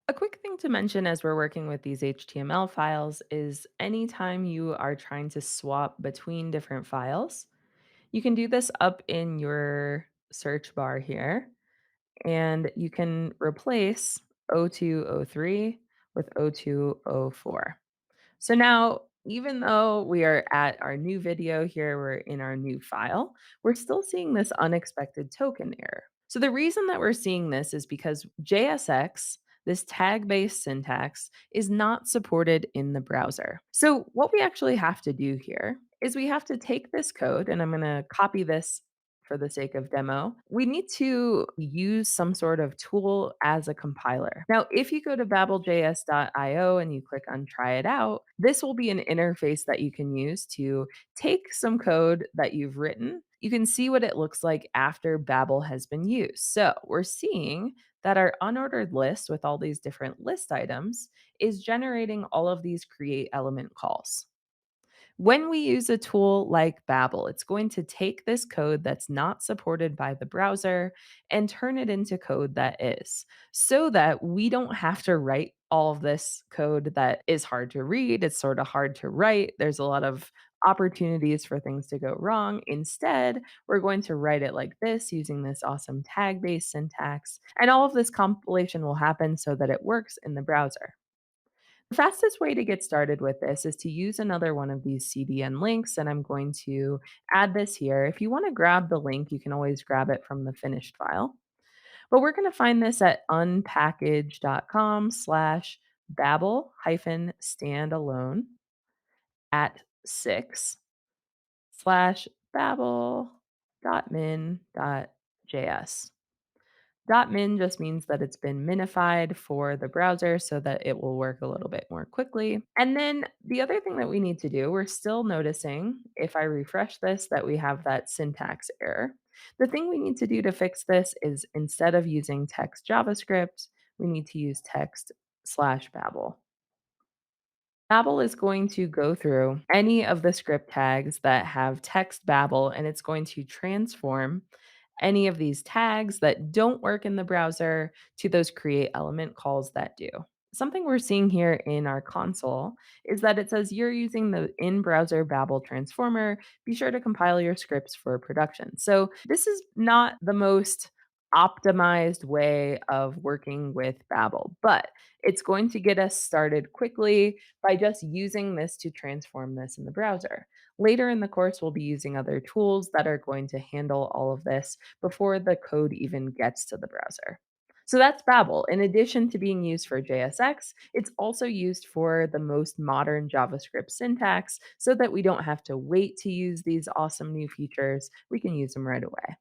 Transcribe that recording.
A quick thing to mention as we're working with these HTML files is anytime you are trying to swap between different files, you can do this up in your search bar here, and you can replace 0203 with 0204. So now, even though we are at our new video here, we're in our new file, we're still seeing this unexpected token error. So the reason that we're seeing this is because JSX, this tag based syntax, is not supported in the browser. So what we actually have to do here is we have to take this code, and I'm going to copy this for the sake of demo. We need to use some sort of tool as a compiler. Now, if you go to babeljs.io and you click on try it out, this will be an interface that you can use to take some code that you've written. You can see what it looks like after Babel has been used. So we're seeing that our unordered list with all these different list items is generating all of these create element calls. When we use a tool like Babel, it's going to take this code that's not supported by the browser and turn it into code that is, so that we don't have to write all of this code that is hard to read. It's sort of hard to write. There's a lot of opportunities for things to go wrong. Instead, we're going to write it like this using this awesome tag based syntax. And all of this compilation will happen so that it works in the browser. The fastest way to get started with this is to use another one of these CDN links, and I'm going to add this here. If you want to grab the link, you can always grab it from the finished file. But we're going to find this at unpackage.com slash babel hyphen standalone at 6 slash babel dot min dot js. .min just means that it's been minified for the browser so that it will work a little bit more quickly. And then the other thing that we need to do, we're still noticing if I refresh this that we have that syntax error. The thing we need to do to fix this is instead of using text JavaScript, we need to use text slash Babel. Babel is going to go through any of the script tags that have text Babel, and it's going to transform any of these tags that don't work in the browser to those create element calls that do. Something we're seeing here in our console is that it says you're using the in browser Babel transformer. Be sure to compile your scripts for production. So, this is not the most optimized way of working with Babel, but it's going to get us started quickly by just using this to transform this in the browser. Later in the course, we'll be using other tools that are going to handle all of this before the code even gets to the browser. So that's Babel. In addition to being used for JSX, it's also used for the most modern JavaScript syntax so that we don't have to wait to use these awesome new features. We can use them right away.